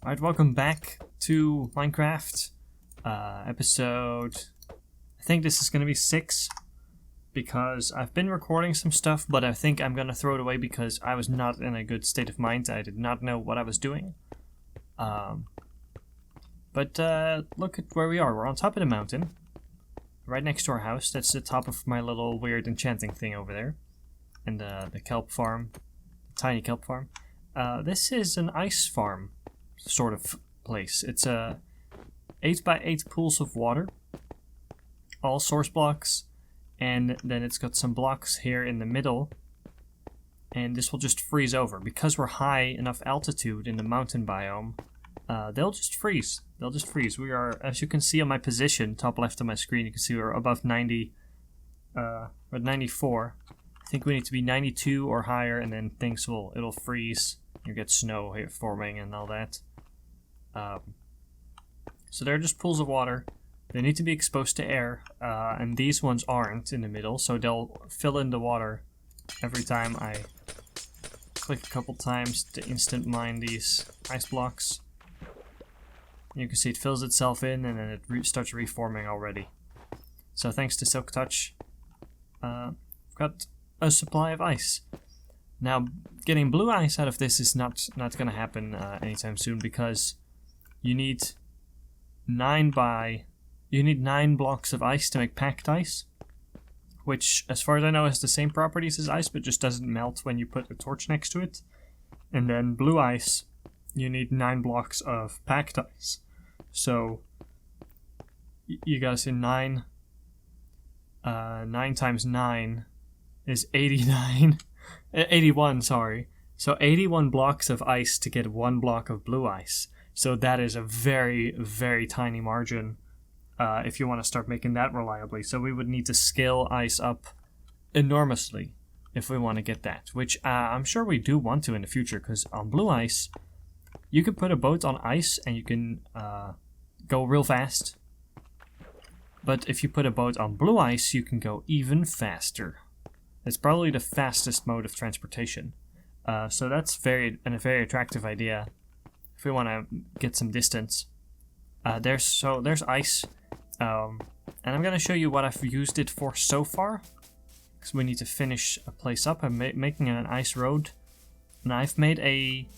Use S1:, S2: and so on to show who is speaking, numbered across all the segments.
S1: Alright, welcome back to Minecraft. Episode... I think this is going to be 6. Because I've been recording some stuff, but I think I'm going to throw it away because I was not in a good state of mind. I did not know what I was doing. But look at where we are. We're on top of the mountain. Right next to our house. That's the top of my little weird enchanting thing over there. And the kelp farm. The tiny kelp farm. This is an ice farm sort of place. It's a 8x8 pools of water. All source blocks. And then it's got some blocks here in the middle. And this will just freeze over. Because we're high enough altitude in the mountain biome, they'll just freeze. They'll just freeze. We are, as you can see on my position, top left of my screen, you can see we're above 90. We're at 94. I think we need to be 92 or higher, and then it'll freeze. You get snow here forming and all that. So they're just pools of water. They need to be exposed to air, and these ones aren't in the middle, so they'll fill in the water every time I click a couple times to instant mine these ice blocks. You can see it fills itself in, and then it starts reforming already. So thanks to Silk Touch, I've got a supply of ice. Now, getting blue ice out of this is not going to happen anytime soon, because you need 9 blocks of ice to make packed ice, which, as far as I know, has the same properties as ice, but just doesn't melt when you put a torch next to it. And then blue ice, you need 9 blocks of packed ice. So you gotta say 9 times 9 is 89. 81, sorry. So 81 blocks of ice to get 1 block of blue ice. So that is a very, very tiny margin if you want to start making that reliably. So we would need to scale ice up enormously if we want to get that, which I'm sure we do want to in the future, because on blue ice, you can put a boat on ice and you can go real fast. But if you put a boat on blue ice, you can go even faster. It's probably the fastest mode of transportation. So that's a very attractive idea if we want to get some distance. There's ice. And I'm going to show you what I've used it for so far, because we need to finish a place up. I'm making an ice road, and I've made a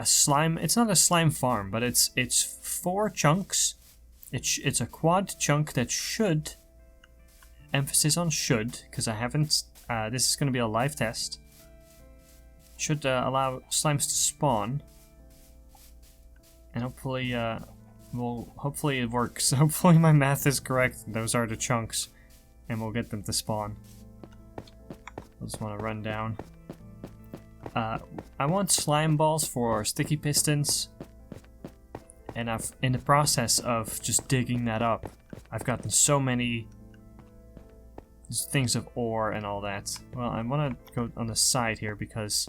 S1: slime. It's not a slime farm, but it's 4 chunks. It's a quad chunk that should, emphasis on should, because I haven't. This is going to be a live test. Should allow slimes to spawn, and hopefully it works. Hopefully my math is correct. Those are the chunks, and we'll get them to spawn. I just want to run down. I want slime balls for sticky pistons, and I've, in the process of just digging that up, I've gotten so many things of ore and all that. Well, I want to go on the side here because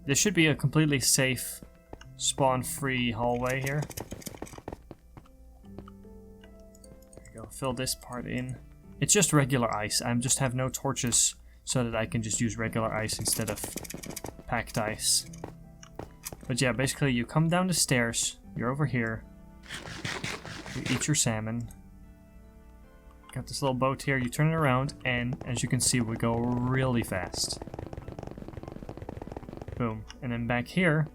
S1: this should be a completely safe, spawn-free hallway here. Fill this part in. It's just regular ice. I just have no torches so that I can just use regular ice instead of packed ice. But yeah, basically you come down the stairs, you're over here, you eat your salmon, got this little boat here, you turn it around, and as you can see, we go really fast. Boom. And then back here,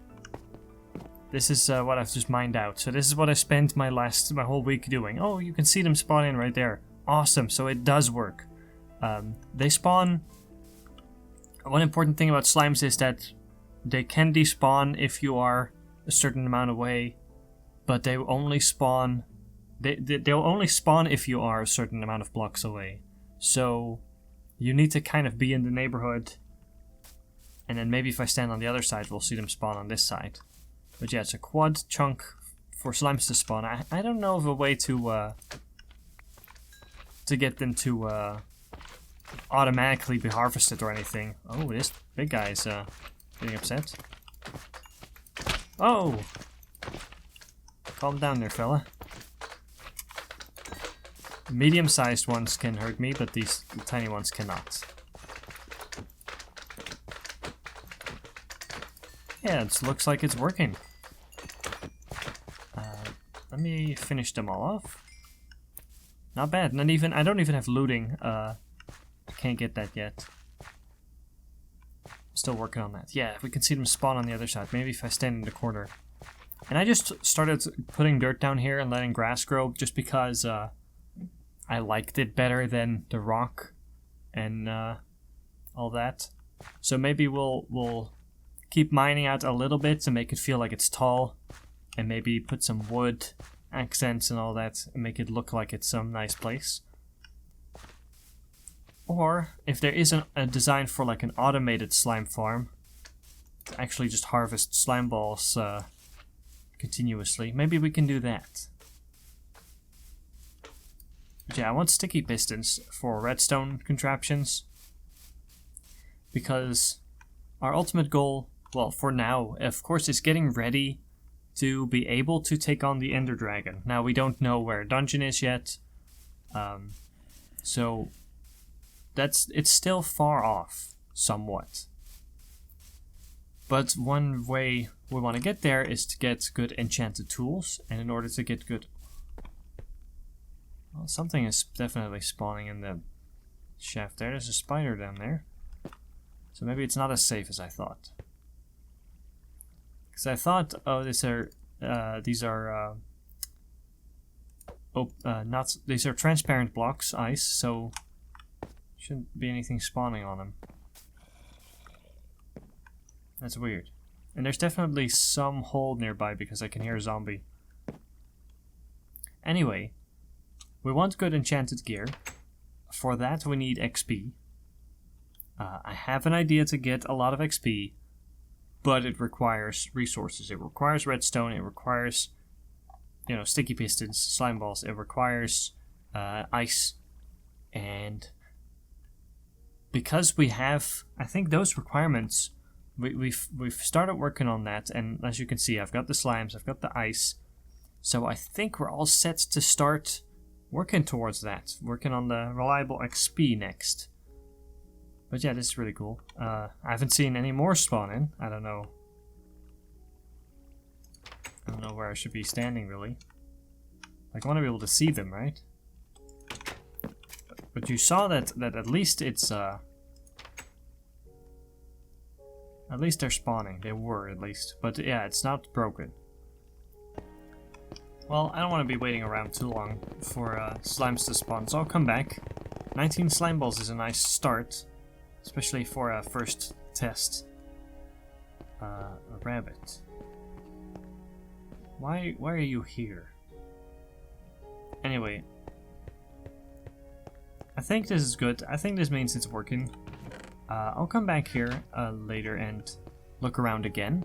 S1: this is what I've just mined out. So this is what I spent my whole week doing. Oh, you can see them spawn in right there. Awesome, so it does work. They spawn... One important thing about slimes is that they can despawn if you are a certain amount away, but they only spawn... They'll only spawn if you are a certain amount of blocks away. So you need to kind of be in the neighborhood, and then maybe if I stand on the other side, we'll see them spawn on this side. But yeah, it's a quad chunk for slimes to spawn. I don't know of a way to get them to automatically be harvested or anything. Oh, this big guy's getting upset. Oh! Calm down there, fella. Medium-sized ones can hurt me, but these tiny ones cannot. Yeah, it looks like it's working. let me finish them all off. Not bad. Not even. I don't even have looting. Can't get that yet. Still working on that. Yeah, we can see them spawn on the other side. Maybe if I stand in the corner. And I just started putting dirt down here and letting grass grow just because I liked it better than the rock and all that. So maybe we'll keep mining out a little bit to make it feel like it's tall, and maybe put some wood accents and all that and make it look like it's some nice place. Or if there is a design for like an automated slime farm to actually just harvest slime balls continuously, maybe we can do that. But yeah, I want sticky pistons for redstone contraptions, because our ultimate goal, well, for now, of course, is getting ready to be able to take on the Ender Dragon. Now, we don't know where a dungeon is yet, so it's still far off, somewhat. But one way we want to get there is to get good enchanted tools, and in order to get good... Well, something is definitely spawning in the shaft there. There's a spider down there. So maybe it's not as safe as I thought. Because I thought, oh, these are transparent blocks, ice, so shouldn't be anything spawning on them. That's weird. And there's definitely some hole nearby because I can hear a zombie. Anyway, we want good enchanted gear. For that we need XP. I have an idea to get a lot of XP, but it requires resources. It requires redstone, it requires, you know, sticky pistons, slime balls, it requires ice, and because we have, I think, those requirements, we've started working on that, and as you can see, I've got the slimes, I've got the ice, so I think we're all set to start working towards that, working on the reliable XP next. But yeah, this is really cool. I haven't seen any more spawn in. I don't know where I should be standing, really. Like, I want to be able to see them, right? But you saw that at least it's at least they're spawning. They were, at least. But yeah, it's not broken. Well, I don't want to be waiting around too long for slimes to spawn, so I'll come back. 19 slime balls is a nice start, especially for a first test. A rabbit. Why are you here? Anyway, I think this is good. I think this means it's working. I'll come back here later and look around again.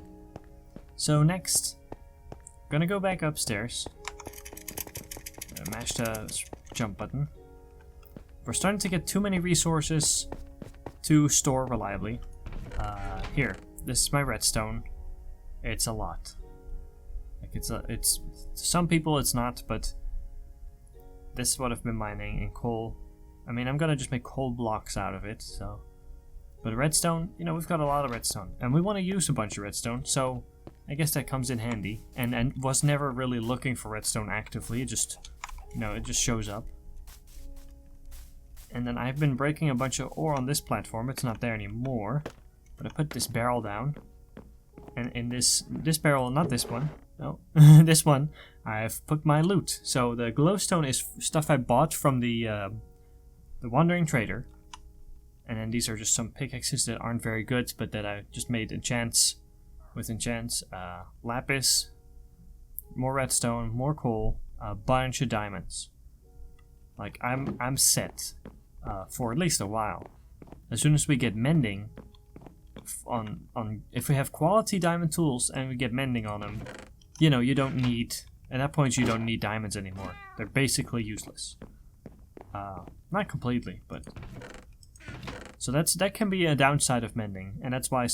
S1: So next, I'm gonna go back upstairs. Mash the jump button. We're starting to get too many resources to store reliably. Here, this is my redstone. It's a lot. Like it's to some people it's not, but this is what I've been mining in coal. I mean, I'm gonna just make coal blocks out of it, so. But redstone, you know, we've got a lot of redstone, and we want to use a bunch of redstone, so I guess that comes in handy. And was never really looking for redstone actively. It just, you know, it just shows up. And then I've been breaking a bunch of ore on this platform. It's not there anymore, but I put this barrel down, and in this barrel, not this one, no, this one, I've put my loot. So the glowstone is stuff I bought from the wandering trader, and then these are just some pickaxes that aren't very good, but that I just made enchants with enchants. Lapis, more redstone, more coal, a bunch of diamonds. Like I'm set for at least a while. As soon as we get mending if we have quality diamond tools and we get mending on them, you know, you don't need, at that point you don't need diamonds anymore. They're basically useless. Not completely, but so that can be a downside of mending, and that's why I've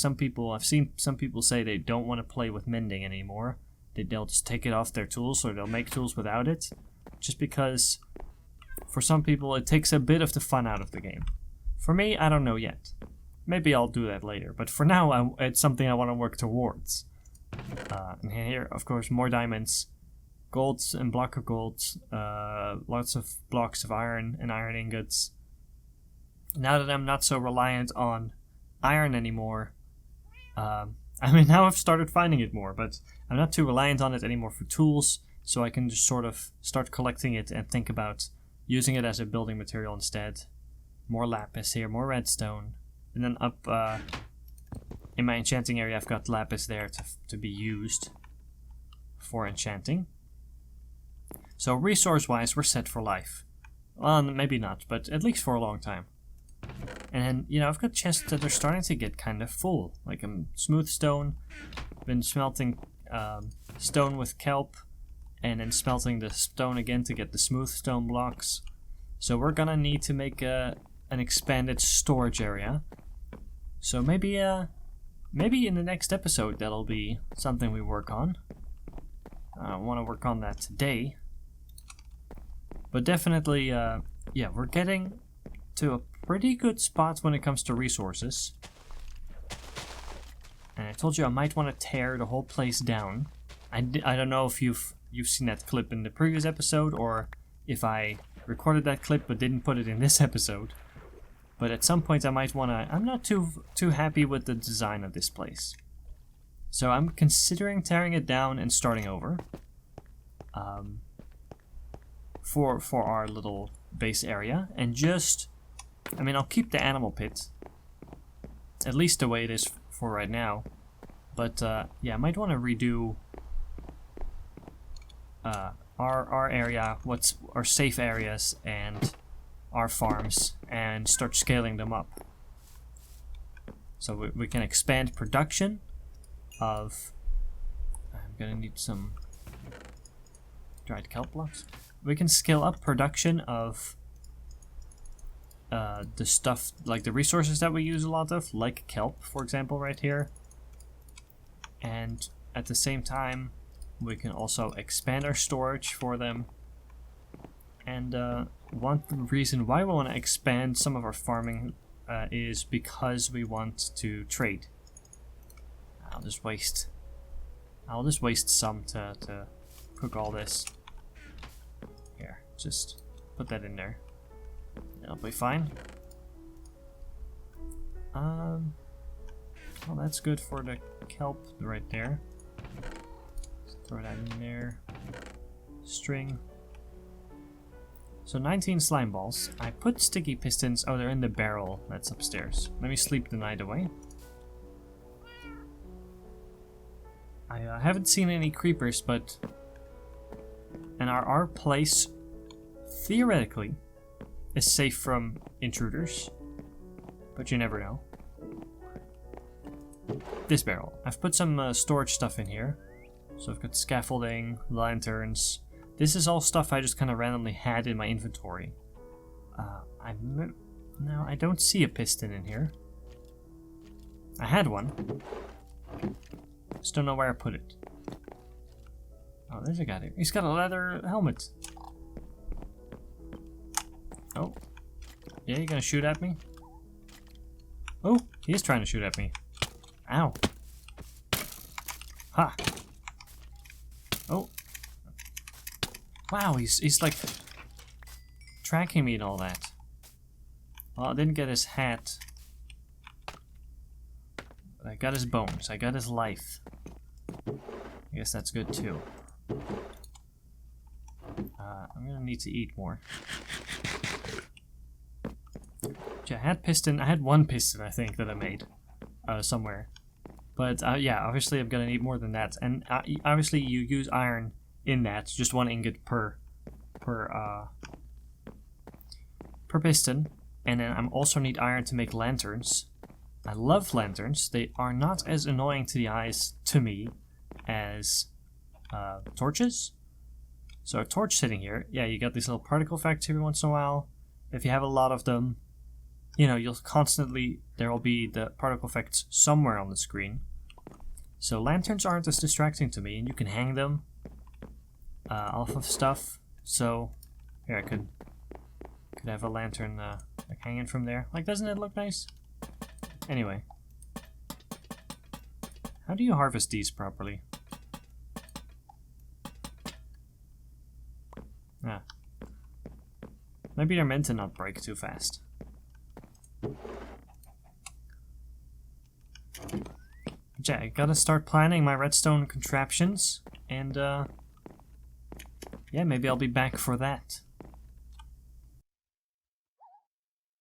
S1: seen some people say they don't want to play with mending anymore. They'll just take it off their tools, or they'll make tools without it, just because for some people it takes a bit of the fun out of the game. For me, I don't know yet. Maybe I'll do that later, but for now it's something I want to work towards. And here, of course, more diamonds. golds and block of gold, lots of blocks of iron and iron ingots. Now that I'm not so reliant on iron anymore, I mean, now I've started finding it more, but I'm not too reliant on it anymore for tools, so I can just sort of start collecting it and think about using it as a building material instead. More lapis here, more redstone, and then up in my enchanting area I've got lapis there to be used for enchanting. So resource-wise, we're set for life. Well, maybe not, but at least for a long time. And then, you know, I've got chests that are starting to get kind of full. Like smooth stone, been smelting stone with kelp, and then smelting the stone again to get the smooth stone blocks. So we're gonna need to make an expanded storage area. So maybe in the next episode that'll be something we work on. I want to work on that today. But definitely, yeah, we're getting to a pretty good spot when it comes to resources. And I told you I might want to tear the whole place down. I don't know if you've seen that clip in the previous episode, or if I recorded that clip but didn't put it in this episode. But at some point I might want to... I'm not too happy with the design of this place. So I'm considering tearing it down and starting over. For our little base area. And just... I mean, I'll keep the animal pit. At least the way it is for right now. But, yeah, I might want to redo... our area, what's our safe areas, and our farms, and start scaling them up. So we can expand production of... I'm gonna need some dried kelp blocks. We can scale up production of the stuff, like the resources that we use a lot of, like kelp, for example, right here. And at the same time, we can also expand our storage for them. And one reason why we want to expand some of our farming is because we want to trade. I'll just waste some to cook all this. Here, just put that in there. That'll be fine. Well, that's good for the kelp right there. Throw that in there. String. So 19 slime balls. I put sticky pistons. Oh, they're in the barrel that's upstairs. Let me sleep the night away. I haven't seen any creepers, but... And our place, theoretically, is safe from intruders. But you never know. This barrel. I've put some storage stuff in here. So I've got scaffolding, lanterns. This is all stuff I just kind of randomly had in my inventory. Now I don't see a piston in here. I had one. Just don't know where I put it. Oh, there's a guy there. He's got a leather helmet. Oh. Yeah, you gonna shoot at me? Oh, he is trying to shoot at me. Ow. Ha. Oh. Wow, he's like tracking me and all that. Well, I didn't get his hat. But I got his bones. I got his life. I guess that's good too. I'm gonna need to eat more. I had one piston, I think, that I made somewhere. But yeah, obviously I'm gonna need more than that. And obviously you use iron in that, just 1 ingot per piston. And then I'm also need iron to make lanterns. I love lanterns. They are not as annoying to the eyes, to me, as torches. So a torch sitting here, yeah, you got these little particle effects every once in a while. If you have a lot of them, you know, you'll constantly, there will be the particle effects somewhere on the screen. So lanterns aren't as distracting to me, and you can hang them off of stuff. So here I could have a lantern like hanging from there. Like, doesn't it look nice? Anyway, how do you harvest these properly? Maybe they're meant to not break too fast. Yeah, I gotta start planning my redstone contraptions, and yeah, maybe I'll be back for that.